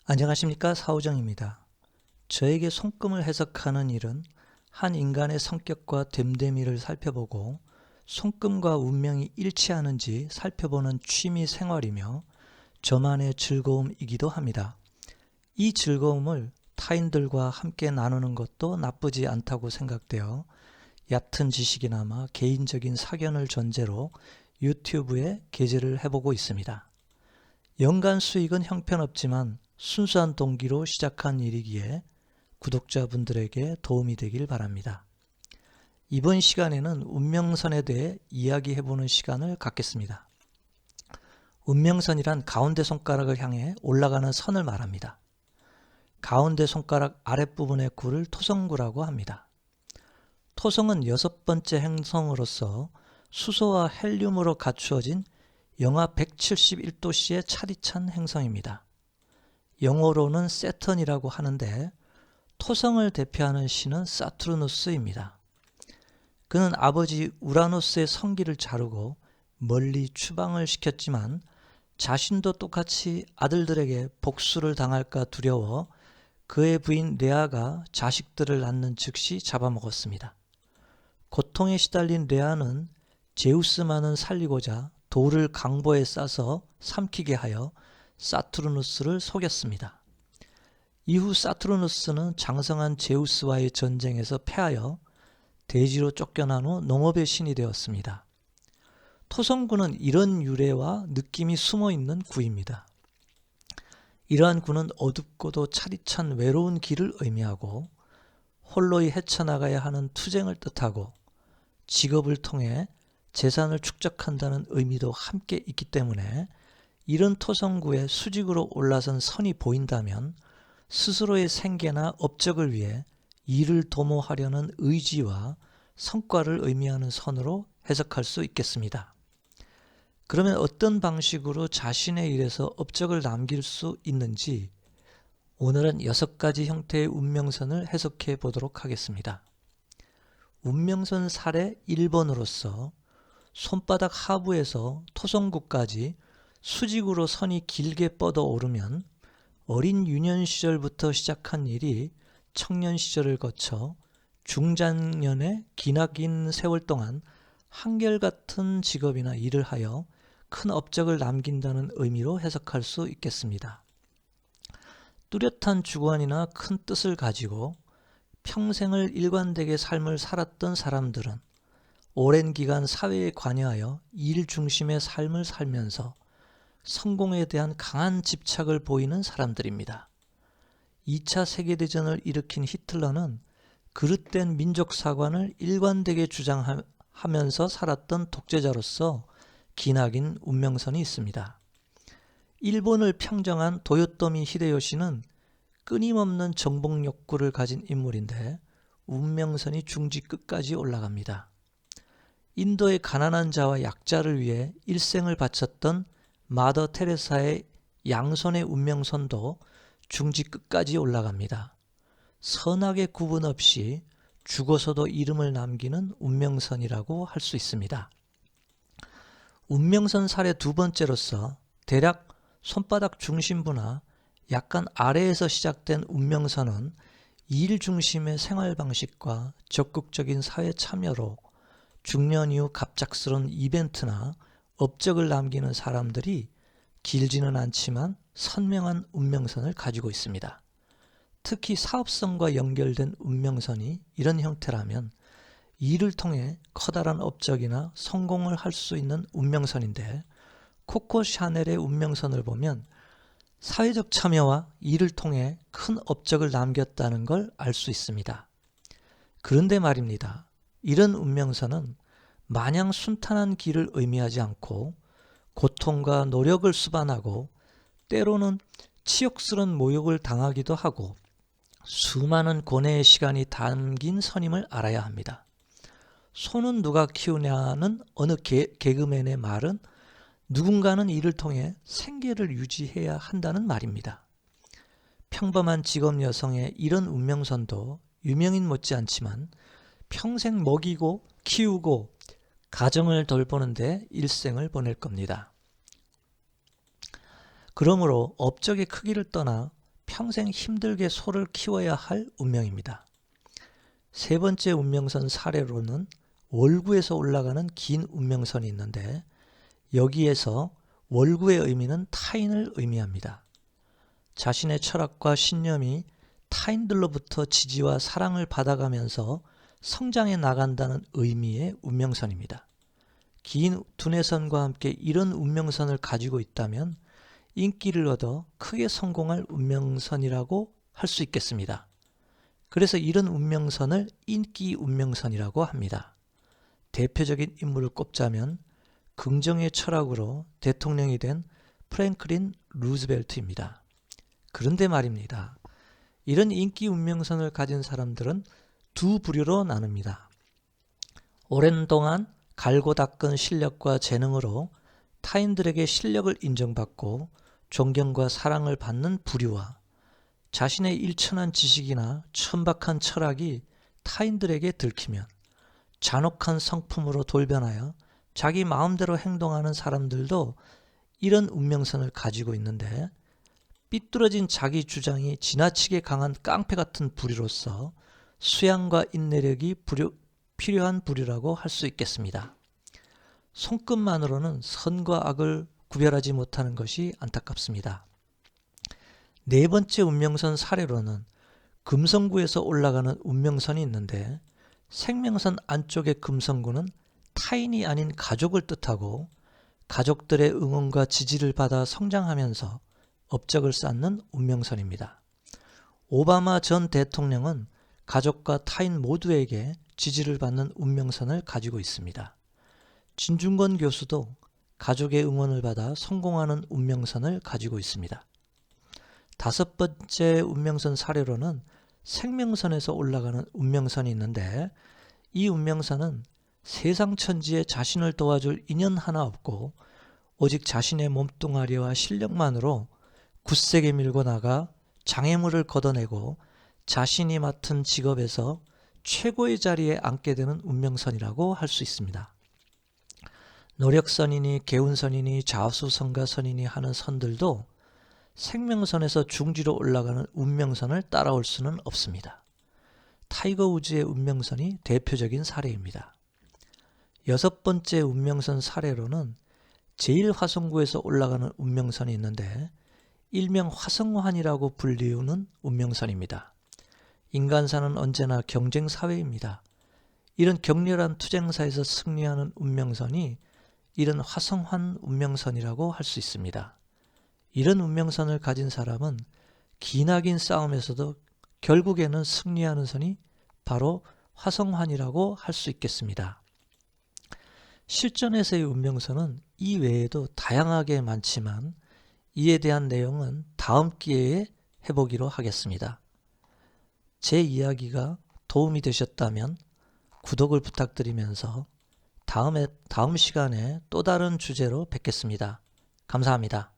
안녕하십니까, 사우정입니다. 저에게 손금을 해석하는 일은 한 인간의 성격과 됨됨이를 살펴보고 손금과 운명이 일치하는지 살펴보는 취미 생활이며 저만의 즐거움이기도 합니다. 이 즐거움을 타인들과 함께 나누는 것도 나쁘지 않다고 생각되어 얕은 지식이나마 개인적인 사견을 전제로 유튜브에 게재를 해보고 있습니다. 연간 수익은 형편없지만 순수한 동기로 시작한 일이기에 구독자분들에게 도움이 되길 바랍니다. 이번 시간에는 운명선에 대해 이야기해보는 시간을 갖겠습니다. 운명선이란 가운데 손가락을 향해 올라가는 선을 말합니다. 가운데 손가락 아랫부분의 구를 토성구라고 합니다. 토성은 6번째 행성으로서 수소와 헬륨으로 갖추어진 영하 171도씨의 차디찬 행성입니다. 영어로는 세턴이라고 하는데 토성을 대표하는 신은 사투르누스입니다. 그는 아버지 우라노스의 성기를 자르고 멀리 추방을 시켰지만 자신도 똑같이 아들들에게 복수를 당할까 두려워 그의 부인 레아가 자식들을 낳는 즉시 잡아먹었습니다. 고통에 시달린 레아는 제우스만은 살리고자 돌을 강보에 싸서 삼키게 하여 사투르누스를 속였습니다. 이후 사투르누스는 장성한 제우스와의 전쟁에서 패하여 대지로 쫓겨난 후 농업의 신이 되었습니다. 토성구는 이런 유래와 느낌이 숨어있는 구입니다. 이러한 구는 어둡고도 차디찬 외로운 길을 의미하고 홀로이 헤쳐나가야 하는 투쟁을 뜻하고 직업을 통해 재산을 축적한다는 의미도 함께 있기 때문에 이런 토성구에 수직으로 올라선 선이 보인다면 스스로의 생계나 업적을 위해 일을 도모하려는 의지와 성과를 의미하는 선으로 해석할 수 있겠습니다. 그러면 어떤 방식으로 자신의 일에서 업적을 남길 수 있는지 오늘은 6가지 형태의 운명선을 해석해 보도록 하겠습니다. 운명선 사례 1번으로서 손바닥 하부에서 토성구까지 수직으로 선이 길게 뻗어 오르면 어린 유년 시절부터 시작한 일이 청년 시절을 거쳐 중장년의 기나긴 세월 동안 한결같은 직업이나 일을 하여 큰 업적을 남긴다는 의미로 해석할 수 있겠습니다. 뚜렷한 주관이나 큰 뜻을 가지고 평생을 일관되게 삶을 살았던 사람들은 오랜 기간 사회에 관여하여 일 중심의 삶을 살면서 성공에 대한 강한 집착을 보이는 사람들입니다. 2차 세계대전을 일으킨 히틀러는 그릇된 민족사관을 일관되게 주장하면서 살았던 독재자로서 기나긴 운명선이 있습니다. 일본을 평정한 도요토미 히데요시는 끊임없는 정복 욕구를 가진 인물인데 운명선이 중지 끝까지 올라갑니다. 인도의 가난한 자와 약자를 위해 일생을 바쳤던 마더 테레사의 양손의 운명선도 중지 끝까지 올라갑니다. 선악의 구분 없이 죽어서도 이름을 남기는 운명선이라고 할 수 있습니다. 운명선 사례 2번째로서 대략 손바닥 중심부나 약간 아래에서 시작된 운명선은 일 중심의 생활 방식과 적극적인 사회 참여로 중년 이후 갑작스러운 이벤트나 업적을 남기는 사람들이 길지는 않지만 선명한 운명선을 가지고 있습니다. 특히 사업성과 연결된 운명선이 이런 형태라면 일을 통해 커다란 업적이나 성공을 할 수 있는 운명선인데 코코 샤넬의 운명선을 보면 사회적 참여와 일을 통해 큰 업적을 남겼다는 걸 알 수 있습니다. 그런데 말입니다. 이런 운명선은 마냥 순탄한 길을 의미하지 않고 고통과 노력을 수반하고 때로는 치욕스러운 모욕을 당하기도 하고 수많은 고뇌의 시간이 담긴 선임을 알아야 합니다. 소는 누가 키우냐는 어느 개그맨의 말은 누군가는 이를 통해 생계를 유지해야 한다는 말입니다. 평범한 직업 여성의 이런 운명선도 유명인 못지않지만 평생 먹이고 키우고 가정을 돌보는데 일생을 보낼 겁니다. 그러므로 업적의 크기를 떠나 평생 힘들게 소를 키워야 할 운명입니다. 세 번째 운명선 사례로는 월구에서 올라가는 긴 운명선이 있는데 여기에서 월구의 의미는 타인을 의미합니다. 자신의 철학과 신념이 타인들로부터 지지와 사랑을 받아가면서 성장해 나간다는 의미의 운명선입니다. 긴 두뇌선과 함께 이런 운명선을 가지고 있다면 인기를 얻어 크게 성공할 운명선이라고 할 수 있겠습니다. 그래서 이런 운명선을 인기 운명선이라고 합니다. 대표적인 인물을 꼽자면 긍정의 철학으로 대통령이 된 프랭클린 루즈벨트입니다. 그런데 말입니다. 이런 인기 운명선을 가진 사람들은 두 부류로 나눕니다. 오랜 동안 갈고 닦은 실력과 재능으로 타인들에게 실력을 인정받고 존경과 사랑을 받는 부류와 자신의 일천한 지식이나 천박한 철학이 타인들에게 들키면 잔혹한 성품으로 돌변하여 자기 마음대로 행동하는 사람들도 이런 운명선을 가지고 있는데 삐뚤어진 자기 주장이 지나치게 강한 깡패 같은 부류로서 수양과 인내력이 필요한 부류라고 할 수 있겠습니다. 손끝만으로는 선과 악을 구별하지 못하는 것이 안타깝습니다. 네 번째 운명선 사례로는 금성구에서 올라가는 운명선이 있는데 생명선 안쪽의 금성구는 타인이 아닌 가족을 뜻하고 가족들의 응원과 지지를 받아 성장하면서 업적을 쌓는 운명선입니다. 오바마 전 대통령은 가족과 타인 모두에게 지지를 받는 운명선을 가지고 있습니다. 진중권 교수도 가족의 응원을 받아 성공하는 운명선을 가지고 있습니다. 다섯 번째 운명선 사례로는 생명선에서 올라가는 운명선이 있는데 이 운명선은 세상 천지에 자신을 도와줄 인연 하나 없고 오직 자신의 몸뚱아리와 실력만으로 굳세게 밀고 나가 장애물을 걷어내고 자신이 맡은 직업에서 최고의 자리에 앉게 되는 운명선이라고 할 수 있습니다. 노력선이니 개운선이니 자수성가선이니 하는 선들도 생명선에서 중지로 올라가는 운명선을 따라올 수는 없습니다. 타이거 우즈의 운명선이 대표적인 사례입니다. 여섯 번째 운명선 사례로는 제1화성구에서 올라가는 운명선이 있는데 일명 화성환이라고 불리우는 운명선입니다. 인간사는 언제나 경쟁사회입니다. 이런 격렬한 투쟁사에서 승리하는 운명선이 이런 화성환 운명선이라고 할 수 있습니다. 이런 운명선을 가진 사람은 기나긴 싸움에서도 결국에는 승리하는 선이 바로 화성환이라고 할 수 있겠습니다. 실전에서의 운명선은 이 외에도 다양하게 많지만 이에 대한 내용은 다음 기회에 해보기로 하겠습니다. 제 이야기가 도움이 되셨다면 구독을 부탁드리면서 다음 시간에 또 다른 주제로 뵙겠습니다. 감사합니다.